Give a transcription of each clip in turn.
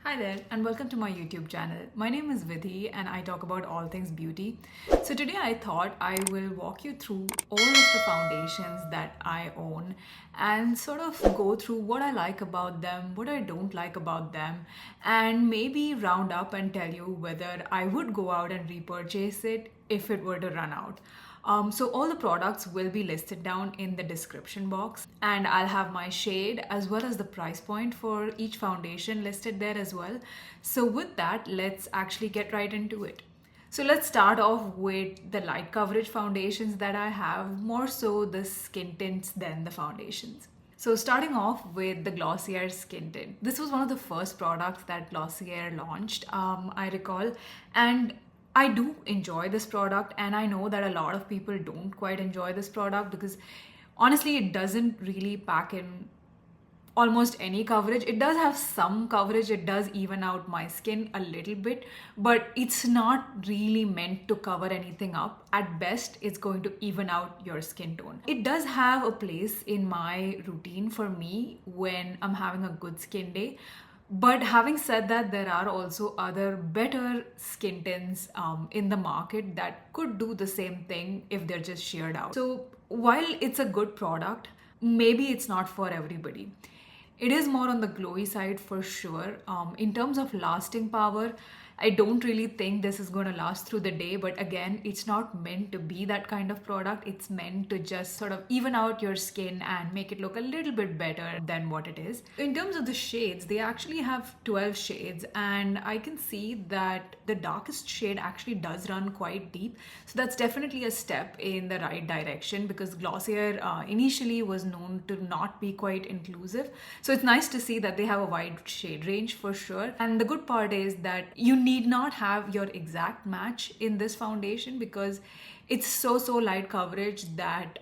Hi there, and welcome to my YouTube channel. My name is Vidhi and I talk about all things beauty. So today I thought I will walk you through all of the foundations that I own and sort of go through what I like about them, what I don't like about them, and maybe round up and tell you whether I would go out and repurchase it if it were to run out. So all the products will be listed down in the description box, and I'll have my shade as well as the price point for each foundation listed there as well. So with that, let's actually get right into it. So let's start off with the light coverage foundations that I have, more so the skin tints than the foundations. So starting off with the Glossier Skin Tint. This was one of the first products that Glossier launched, I recall. And I do enjoy this product, and I know that a lot of people don't quite enjoy this product because honestly, it doesn't really pack in almost any coverage. It does have some coverage, it does even out my skin a little bit, but it's not really meant to cover anything up. At best, it's going to even out your skin tone. It does have a place in my routine for me when I'm having a good skin day. But having said that, there are also other better skin tints in the market that could do the same thing if they're just sheared out. So while it's a good product, maybe it's not for everybody. It is more on the glowy side for sure. In terms of lasting power, I don't really think this is going to last through the day, but again, it's not meant to be that kind of product. It's meant to just sort of even out your skin and make it look a little bit better than what it is. In terms of the shades, they actually have 12 shades, and I can see that the darkest shade actually does run quite deep. So that's definitely a step in the right direction because Glossier initially was known to not be quite inclusive. So it's nice to see that they have a wide shade range for sure. And the good part is that you need not have your exact match in this foundation because it's so light coverage that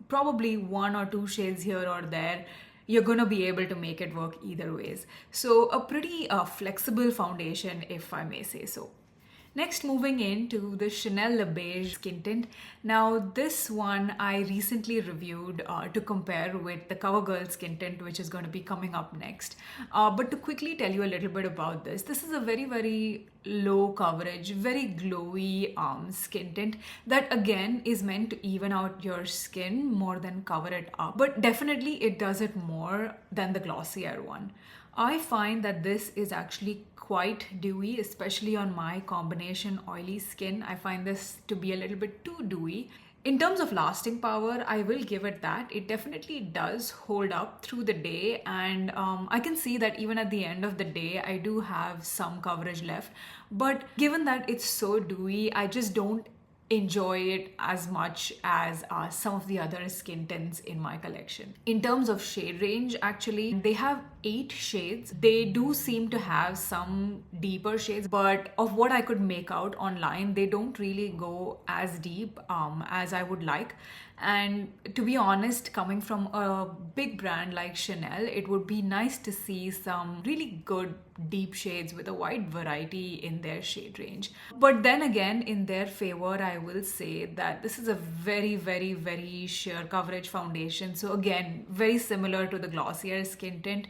probably one or two shades here or there, you're gonna be able to make it work either ways. So a pretty flexible foundation, if I may say so. Next, moving into the Chanel Le Beige Skin Tint. Now, this one I recently reviewed to compare with the CoverGirl Skin Tint, which is going to be coming up next. But to quickly tell you a little bit about this is a very low coverage, very glowy skin tint that again is meant to even out your skin more than cover it up. But definitely it does it more than the Glossier one. I find that this is actually quite dewy, especially on my combination oily skin. I find this to be a little bit too dewy. In terms of lasting power, I will give it that. It definitely does hold up through the day, and I can see that even at the end of the day, I do have some coverage left. But given that it's so dewy, I just don't enjoy it as much as some of the other skin tints in my collection. In terms of shade range, actually, they have 8 shades. They do seem to have some deeper shades, but of what I could make out online, they don't really go as deep as I would like. And to be honest, coming from a big brand like Chanel, it would be nice to see some really good deep shades with a wide variety in their shade range. But then again, in their favor, I will say that this is a very sheer coverage foundation. So again, very similar to the Glossier Skin Tint.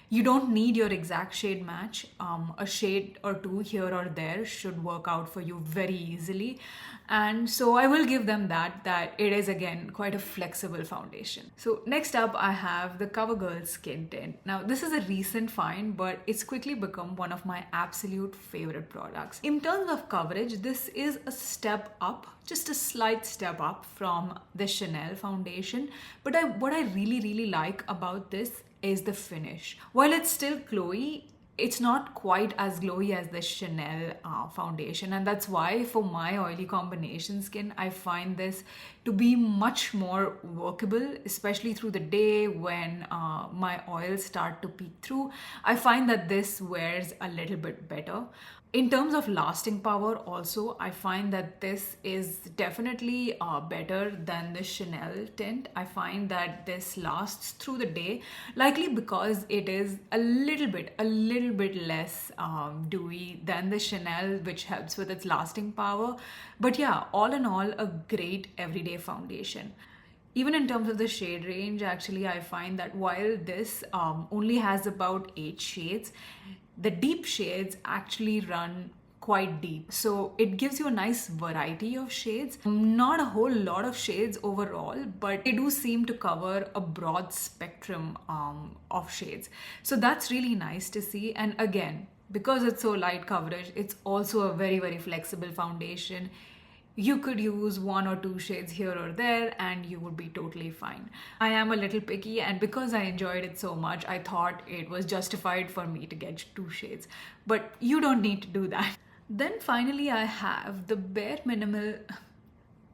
You don't need your exact shade match. A shade or two here or there should work out for you very easily. And so I will give them that it is again quite a flexible foundation. So next up I have the CoverGirl Skin Tint. Now this is a recent find, but it's quickly become one of my absolute favorite products. In terms of coverage, this is a step up, just a slight step up from the Chanel foundation. But what I really like about this is the finish. While it's still glowy, it's not quite as glowy as the Chanel foundation, and that's why for my oily combination skin, I find this to be much more workable, especially through the day when my oils start to peek through. I find that this wears a little bit better. In terms of lasting power also, I find that this is definitely better than the Chanel tint. I find that this lasts through the day, likely because it is a little bit less dewy than the Chanel, which helps with its lasting power. But yeah, all in all, a great everyday foundation. Even in terms of the shade range, actually, I find that while this only has about 8 shades, the deep shades actually run quite deep. So it gives you a nice variety of shades. Not a whole lot of shades overall, but they do seem to cover a broad spectrum of shades. So that's really nice to see. And again, because it's so light coverage, it's also a very, very flexible foundation. You could use one or two shades here or there and you would be totally fine. I am a little picky, and because I enjoyed it so much, I thought it was justified for me to get two shades. But you don't need to do that. Then finally I have the Bare Minimal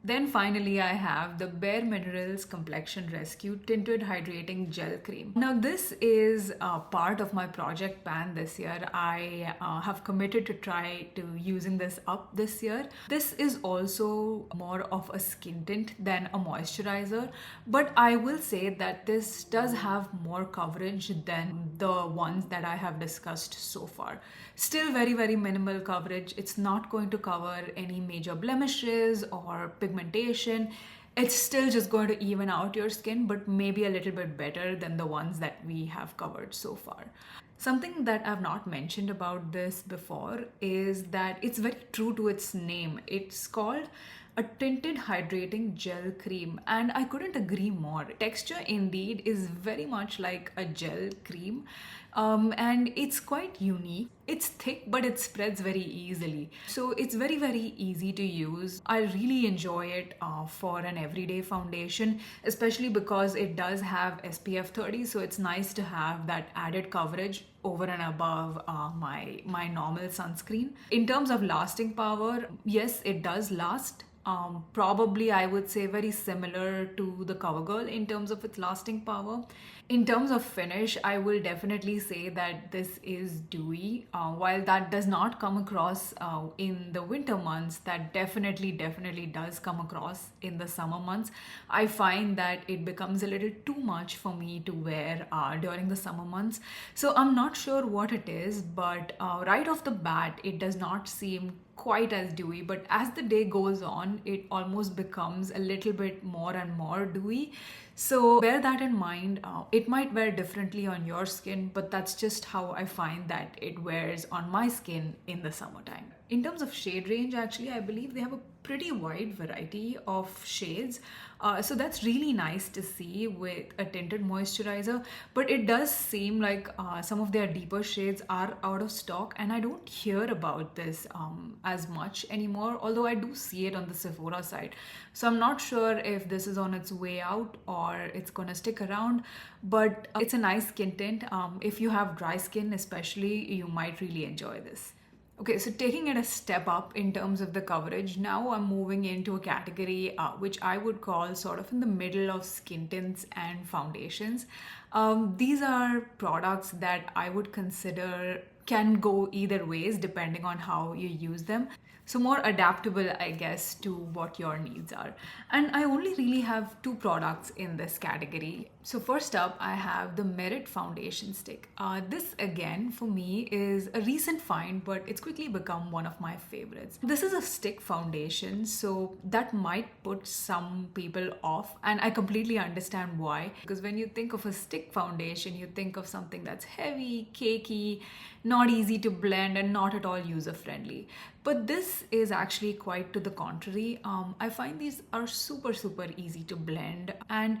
Then finally I have the Bare Minerals Complexion Rescue Tinted Hydrating Gel Cream. Now this is part of my project pan this year. I have committed to try to using this up this year. This is also more of a skin tint than a moisturizer, but I will say that this does have more coverage than the ones that I have discussed so far. Still very, very minimal coverage. It's not going to cover any major blemishes or pigmentation. It's still just going to even out your skin, but maybe a little bit better than the ones that we have covered so far. Something that I've not mentioned about this before is that it's very true to its name. It's called a tinted hydrating gel cream, and I couldn't agree more. Texture indeed is very much like a gel cream, and it's quite unique. It's thick, but it spreads very easily. So it's very, very easy to use. I really enjoy it for an everyday foundation, especially because it does have SPF 30. So it's nice to have that added coverage over and above my normal sunscreen. In terms of lasting power, yes, it does last. Probably I would say very similar to the CoverGirl in terms of its lasting power. In terms of finish, I will definitely say that this is dewy. While that does not come across in the winter months, that definitely does come across in the summer months. I find that it becomes a little too much for me to wear during the summer months. So I'm not sure what it is, but right off the bat, it does not seem quite as dewy, but as the day goes on, it almost becomes a little bit more and more dewy. So bear that in mind. It might wear differently on your skin, but that's just how I find that it wears on my skin in the summertime. In terms of shade range, actually, I believe they have a pretty wide variety of shades. So that's really nice to see with a tinted moisturizer, but it does seem like some of their deeper shades are out of stock, and I don't hear about this as much anymore, although I do see it on the Sephora site. So I'm not sure if this is on its way out or it's gonna stick around, but it's a nice skin tint. If you have dry skin especially, you might really enjoy this. Okay, so taking it a step up in terms of the coverage, now I'm moving into a category which I would call sort of in the middle of skin tints and foundations. These are products that I would consider can go either ways depending on how you use them. So more adaptable, I guess, to what your needs are. And I only really have two products in this category. So first up, I have the Merit Foundation Stick. This again, for me, is a recent find, but it's quickly become one of my favorites. This is a stick foundation, so that might put some people off, and I completely understand why. Because when you think of a stick foundation, you think of something that's heavy, cakey, not easy to blend, and not at all user-friendly. But this is actually quite to the contrary. I find these are super easy to blend, and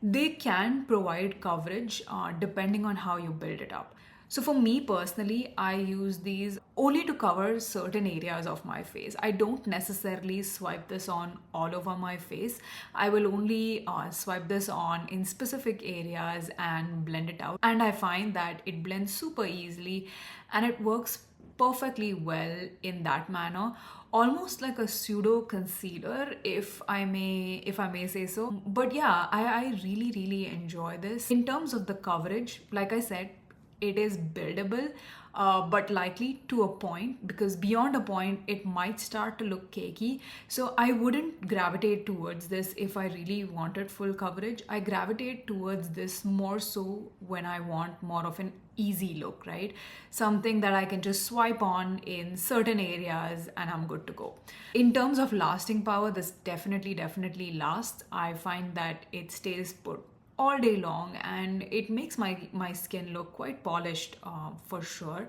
they can provide coverage depending on how you build it up. So for me personally, I use these only to cover certain areas of my face. I don't necessarily swipe this on all over my face. I will only swipe this on in specific areas and blend it out. And I find that it blends super easily and it works perfectly well in that manner. Almost like a pseudo concealer, if I may say so. But yeah, I really enjoy this. In terms of the coverage, like I said, it is buildable, but likely to a point, because beyond a point it might start to look cakey. So I wouldn't gravitate towards this if I really wanted full coverage. I gravitate towards this more so when I want more of an easy look, right? Something that I can just swipe on in certain areas and I'm good to go. In terms of lasting power, this definitely lasts. I find that it stays put all day long and it makes my skin look quite polished for sure.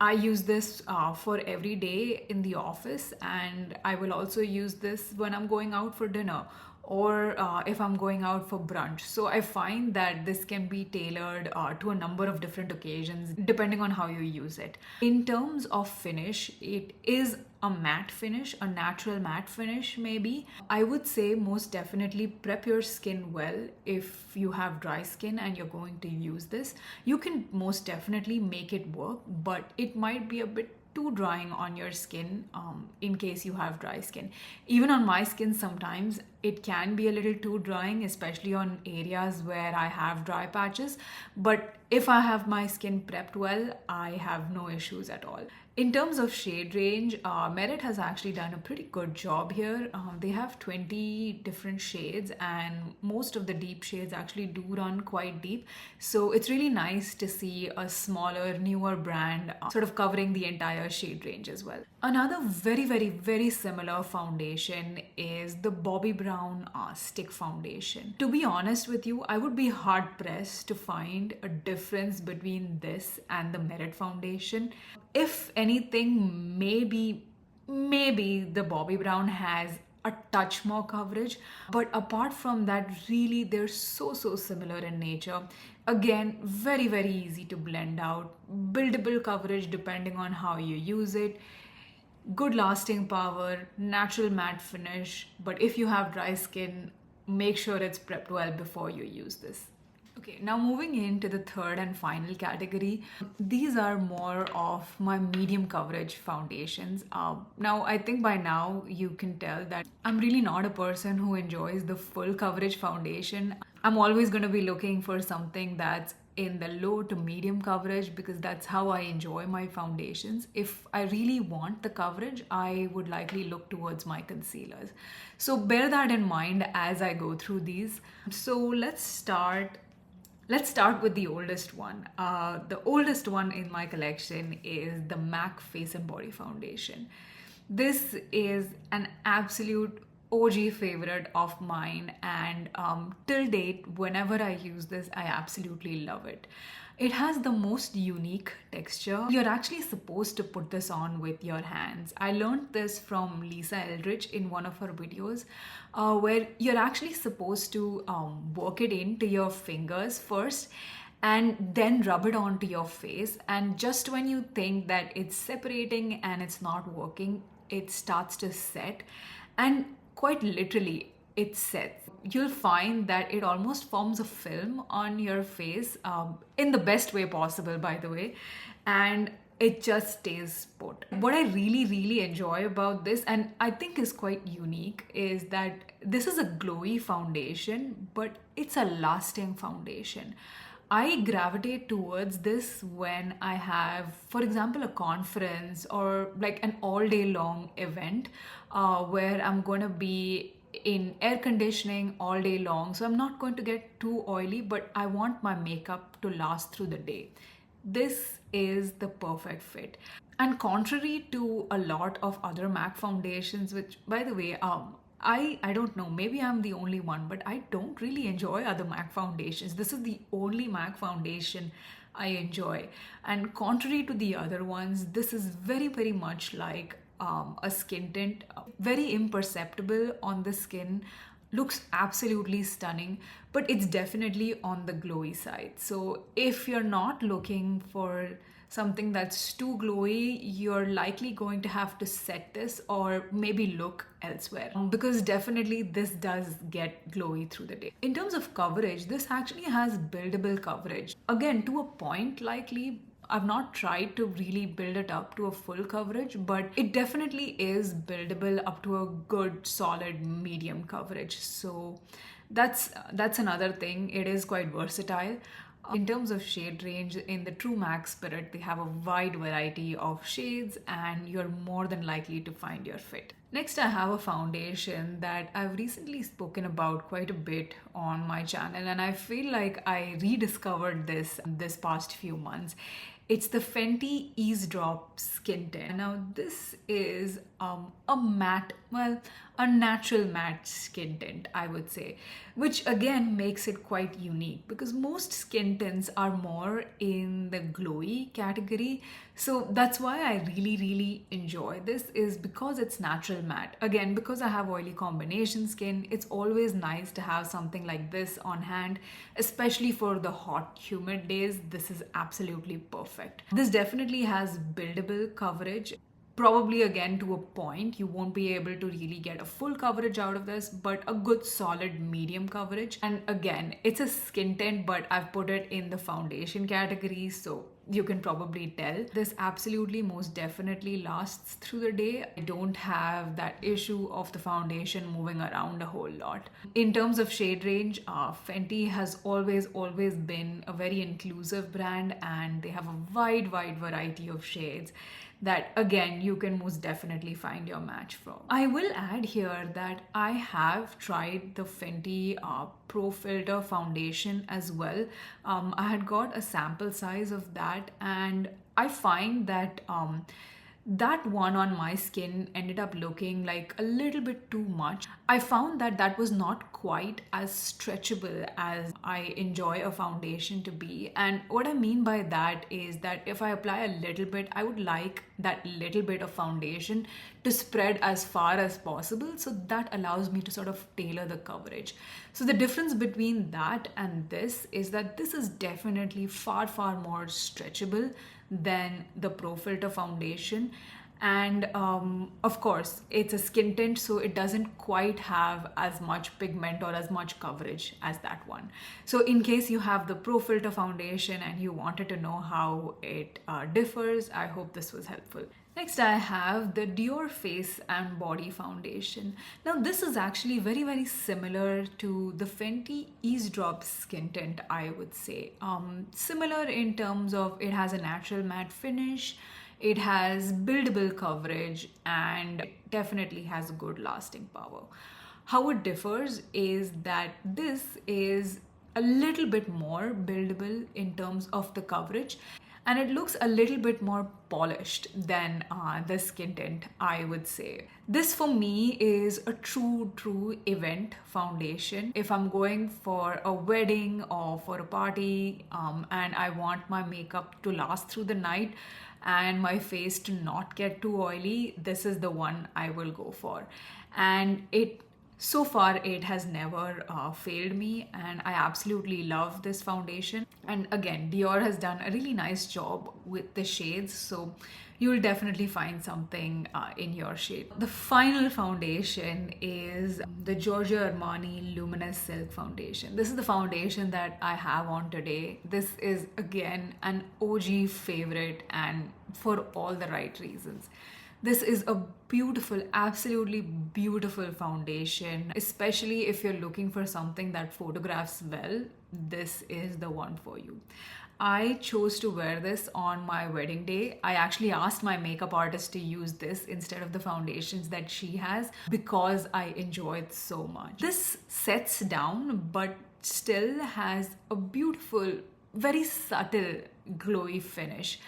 I use this for every day in the office, and I will also use this when I'm going out for dinner or if I'm going out for brunch. So I find that this can be tailored to a number of different occasions depending on how you use it. In terms of finish, it is a matte finish, a natural matte finish maybe. I would say most definitely prep your skin well. If you have dry skin and you're going to use this, you can most definitely make it work, but it might be a bit too drying on your skin in case you have dry skin. Even on my skin, sometimes it can be a little too drying, especially on areas where I have dry patches. But if I have my skin prepped well, I have no issues at all. In terms of shade range, Merit has actually done a pretty good job here. They have 20 different shades, and most of the deep shades actually do run quite deep. So it's really nice to see a smaller, newer brand sort of covering the entire shade range as well. Another very, very, very similar foundation is the Bobbi Brown Stick Foundation. To be honest with you, I would be hard pressed to find a difference between this and the Merit foundation. If anything, maybe the Bobbi Brown has a touch more coverage, but apart from that, really they're so similar in nature. Again, very, very easy to blend out, buildable coverage depending on how you use it, good lasting power, natural matte finish. But if you have dry skin, make sure it's prepped well before you use this. Okay, now moving into the third and final category. These are more of my medium coverage foundations. Now, I think by now you can tell that I'm really not a person who enjoys the full coverage foundation. I'm always going to be looking for something that's in the low to medium coverage because that's how I enjoy my foundations. If I really want the coverage, I would likely look towards my concealers. So bear that in mind as I go through these. So let's start with the oldest one. The oldest one in my collection is the MAC Face and Body Foundation. This is an absolute OG favorite of mine, and till date, whenever I use this, I absolutely love it. It has the most unique texture. You're actually supposed to put this on with your hands. I learned this from Lisa Eldridge in one of her videos, where you're actually supposed to work it into your fingers first and then rub it onto your face. And just when you think that it's separating and it's not working, it starts to set, and quite literally it sets. You'll find that it almost forms a film on your face, in the best way possible, by the way, and it just stays put. What I really enjoy about this, and I think is quite unique, is that this is a glowy foundation, but it's a lasting foundation. I gravitate towards this when I have, for example, a conference or like an all day long event where I'm going to be in air conditioning all day long. So I'm not going to get too oily, but I want my makeup to last through the day. This is the perfect fit. And contrary to a lot of other MAC foundations, which by the way, I don't know, maybe I'm the only one, but I don't really enjoy other MAC foundations. This is the only MAC foundation I enjoy. And contrary to the other ones, this is very much like a skin tint, very imperceptible on the skin, looks absolutely stunning, but it's definitely on the glowy side. So if you're not looking for something that's too glowy, you're likely going to have to set this or maybe look elsewhere, because definitely this does get glowy through the day. In terms of coverage, this actually has buildable coverage. Again, to a point likely. I've not tried to really build it up to a full coverage, but it definitely is buildable up to a good solid medium coverage. So that's another thing. It is quite versatile. In terms of shade range, in the True MAC Spirit, they have a wide variety of shades and you're more than likely to find your fit. Next, I have a foundation that I've recently spoken about quite a bit on my channel, and I feel like I rediscovered this past few months. It's the Fenty Eavesdrop Skin Tint. Now, this is a matte, well, a natural matte skin tint, I would say, which again makes it quite unique because most skin tints are more in the glowy category. So that's why I really enjoy this, is because it's natural matte. Again, because I have oily combination skin, it's always nice to have something like this on hand, especially for the hot, humid days. This is absolutely perfect. This definitely has buildable coverage. Probably again to a point, you won't be able to really get a full coverage out of this, but a good solid medium coverage. And again, it's a skin tint, but I've put it in the foundation category, so you can probably tell. This absolutely most definitely lasts through the day. I don't have that issue of the foundation moving around a whole lot. In terms of shade range, Fenty has always been a very inclusive brand, and they have a wide variety of shades that again you can most definitely find your match from. I will add here that I have tried the Fenty Pro Filter foundation as well. I had got a sample size of that, and I find that that one on my skin ended up looking like a little bit too much. I found that that was not quite as stretchable as I enjoy a foundation to be. And what I mean by that is that if I apply a little bit, I would like that little bit of foundation to spread as far as possible, so that allows me to sort of tailor the coverage. So the difference between that and this is that this is definitely far more stretchable than the Pro Filter foundation. And of course, it's a skin tint, so it doesn't quite have as much pigment or as much coverage as that one. So in case you have the Pro Filter foundation and you wanted to know how it differs, I hope this was helpful. Next, I have the Dior Face and Body Foundation. Now, this is actually very similar to the Fenty Eavesdrop Skin Tint, I would say. Similar in terms of it has a natural matte finish, it has buildable coverage, and it definitely has good lasting power. How it differs is that this is a little bit more buildable in terms of the coverage, and it looks a little bit more polished than the skin tint, I would say. This for me is a true event foundation. If I'm going for a wedding or for a party and I want my makeup to last through the night and my face to not get too oily, this is the one I will go for. And so far, it has never failed me, and I absolutely love this foundation. And again, Dior has done a really nice job with the shades, so you'll definitely find something in your shade. The final foundation is the Giorgio Armani Luminous Silk Foundation. This is the foundation that I have on today. This is again an OG favorite, and for all the right reasons. This is a beautiful, absolutely beautiful foundation, especially if you're looking for something that photographs well. This is the one for you. I chose to wear this on my wedding day. I actually asked my makeup artist to use this instead of the foundations that she has because I enjoy it so much. This sets down but still has a beautiful, very subtle, glowy finish.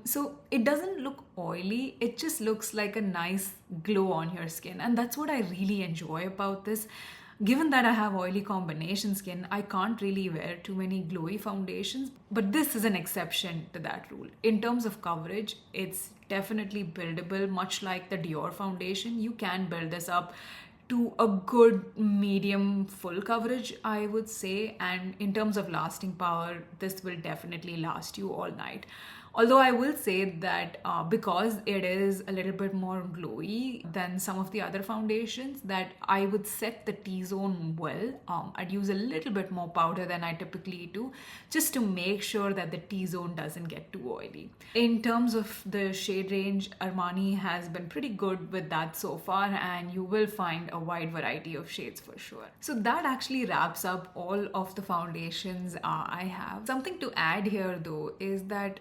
So it doesn't look oily, it just looks like a nice glow on your skin, and that's what I really enjoy about this. Given that I have oily combination skin, I can't really wear too many glowy foundations, but this is an exception to that rule. In terms of coverage, it's definitely buildable, much like the Dior foundation. You can build this up to a good medium full coverage, I would say. And in terms of lasting power, this will definitely last you all night. Although I will say that because it is a little bit more glowy than some of the other foundations, that I would set the T-zone well. I'd use a little bit more powder than I typically do, just to make sure that the T-zone doesn't get too oily. In terms of the shade range, Armani has been pretty good with that so far, and you will find a wide variety of shades for sure. So that actually wraps up all of the foundations I have. Something to add here though is that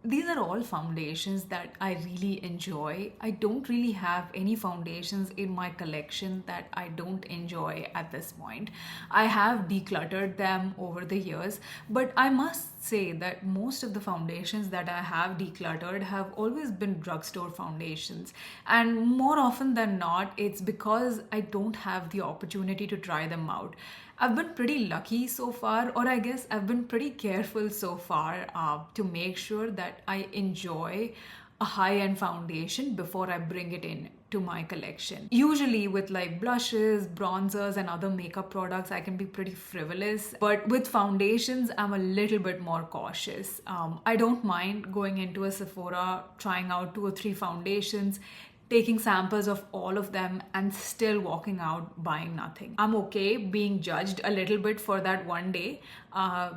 These are all foundations that I really enjoy. I don't really have any foundations in my collection that I don't enjoy at this point. I have decluttered them over the years, but I must say that most of the foundations that I have decluttered have always been drugstore foundations. And more often than not, it's because I don't have the opportunity to try them out. I've been pretty lucky so far, or I guess I've been pretty careful so far to make sure that I enjoy a high-end foundation before I bring it in to my collection. Usually with like blushes, bronzers and other makeup products, I can be pretty frivolous. But with foundations, I'm a little bit more cautious. I don't mind going into a Sephora, trying out 2 or 3 foundations, taking samples of all of them and still walking out buying nothing. I'm okay being judged a little bit for that one day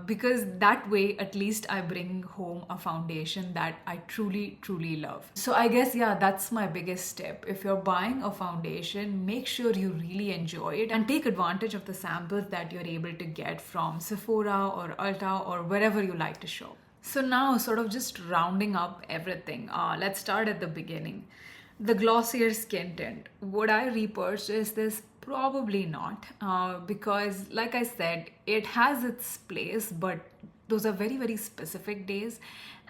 because that way at least I bring home a foundation that I truly, truly love. So I guess, yeah, that's my biggest tip. If you're buying a foundation, make sure you really enjoy it and take advantage of the samples that you're able to get from Sephora or Ulta or wherever you like to shop. So now, sort of just rounding up everything, let's start at the beginning. The glossier skin tint. Would I repurchase this? Probably not, because like I said, it has its place, but those are very, very specific days.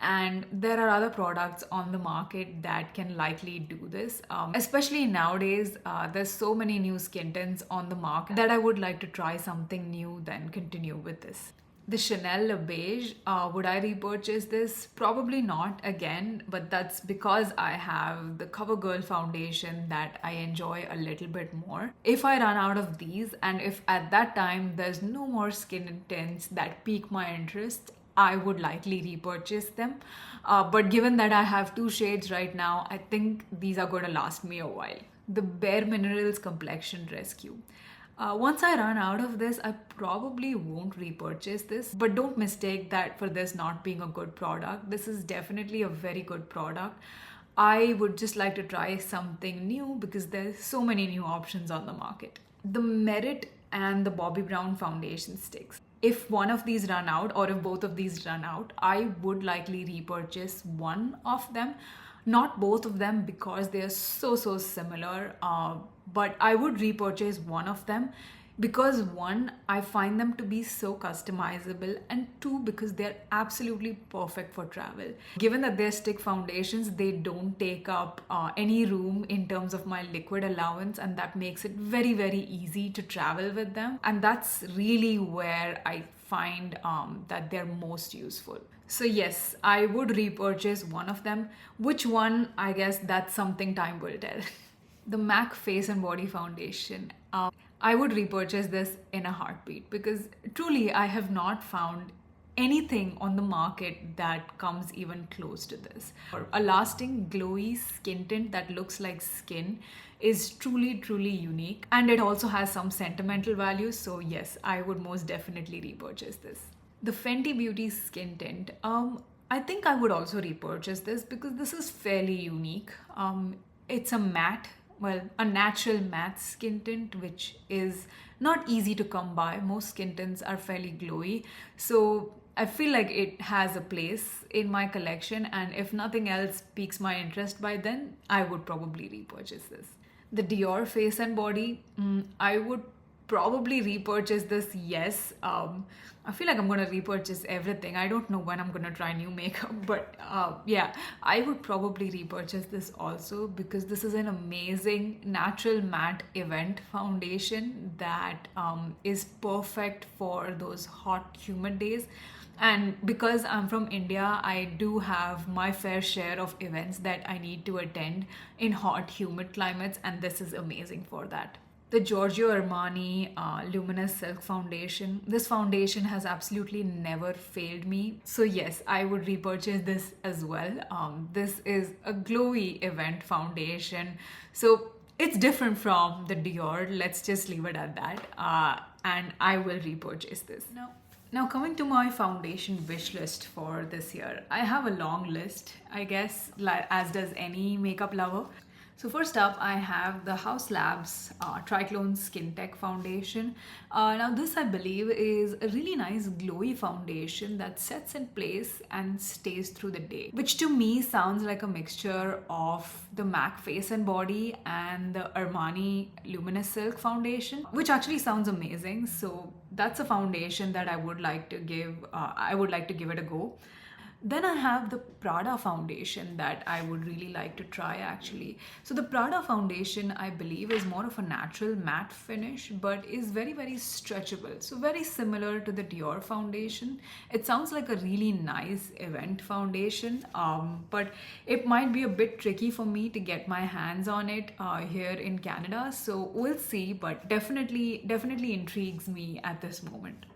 And there are other products on the market that can likely do this. Especially nowadays, there's so many new skin tints on the market that I would like to try something new, then continue with this. The Chanel Beige, would I repurchase this? Probably not again, but that's because I have the CoverGirl foundation that I enjoy a little bit more. If I run out of these and if at that time there's no more skin tints that pique my interest, I would likely repurchase them. But given that I have 2 shades right now, I think these are going to last me a while. The Bare Minerals Complexion Rescue. Once I run out of this, I probably won't repurchase this. But don't mistake that for this not being a good product. This is definitely a very good product. I would just like to try something new because there's so many new options on the market. The Merit and the Bobbi Brown foundation sticks. If one of these run out or if both of these run out, I would likely repurchase one of them. Not both of them because they are so similar, but I would repurchase one of them because 1, I find them to be so customizable, and 2, because they're absolutely perfect for travel. Given that they're stick foundations, they don't take up any room in terms of my liquid allowance, and that makes it very, very easy to travel with them. And that's really where I find that they're most useful. So yes, I would repurchase one of them. Which one, I guess that's something time will tell. The MAC Face and Body Foundation. I would repurchase this in a heartbeat because truly I have not found anything on the market that comes even close to this. A lasting glowy skin tint that looks like skin is truly, truly unique, and it also has some sentimental value. So yes, I would most definitely repurchase this. The Fenty Beauty skin tint. I think I would also repurchase this because this is fairly unique. It's a matte, a natural matte skin tint, which is not easy to come by. Most skin tints are fairly glowy. So I feel like it has a place in my collection, and if nothing else piques my interest by then, I would probably repurchase this. The Dior Face and Body, I would probably repurchase this, yes. I feel like I'm going to repurchase everything. I don't know when I'm going to try new makeup, but yeah, I would probably repurchase this also because this is an amazing natural matte event foundation that is perfect for those hot, humid days. And because I'm from India, I do have my fair share of events that I need to attend in hot, humid climates, and this is amazing for that. The Giorgio Armani Luminous Silk Foundation. This foundation has absolutely never failed me. So yes, I would repurchase this as well. This is a glowy event foundation. So it's different from the Dior. Let's just leave it at that. And I will repurchase this. Now coming to my foundation wish list for this year. I have a long list, I guess, as does any makeup lover. So first up, I have the House Labs Triclone Skin Tech Foundation. Now this, I believe, is a really nice glowy foundation that sets in place and stays through the day, which to me sounds like a mixture of the MAC Face and Body and the Armani Luminous Silk Foundation, which actually sounds amazing. So that's a foundation that I would like to give. I would like to give it a go. Then I have the Prada foundation that I would really like to try actually. So the Prada foundation, I believe, is more of a natural matte finish but is very, very stretchable. So very similar to the Dior foundation. It sounds like a really nice event foundation, but it might be a bit tricky for me to get my hands on it here in Canada. So we'll see, but definitely intrigues me at this moment.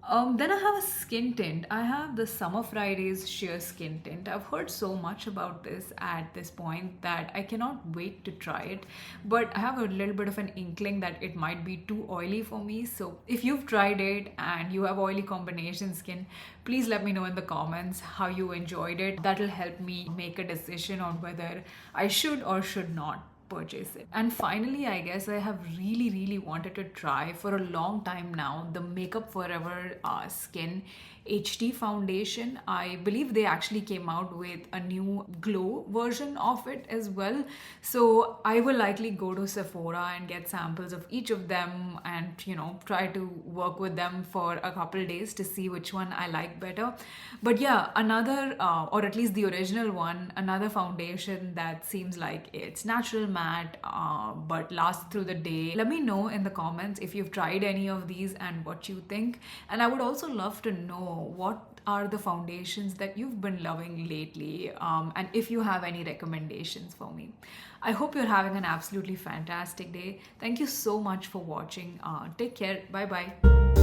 Then I have a skin tint. I have the Summer Fridays Sheer Skin Tint. I've heard so much about this at this point that I cannot wait to try it. But I have a little bit of an inkling that it might be too oily for me. So if you've tried it and you have oily combination skin, please let me know in the comments how you enjoyed it. That'll help me make a decision on whether I should or should not purchase it. And finally, I guess I have really wanted to try for a long time now the Makeup Forever Skin HD foundation. I believe they actually came out with a new glow version of it as well. So I will likely go to Sephora and get samples of each of them and try to work with them for a couple days to see which one I like better. But yeah, another or at least the original one, another foundation that seems like it's natural matte but lasts through the day. Let me know in the comments if you've tried any of these and what you think. And I would also love to know what are the foundations that you've been loving lately, and if you have any recommendations for me. I hope you're having an absolutely fantastic day. Thank you so much for watching. Take care. Bye bye.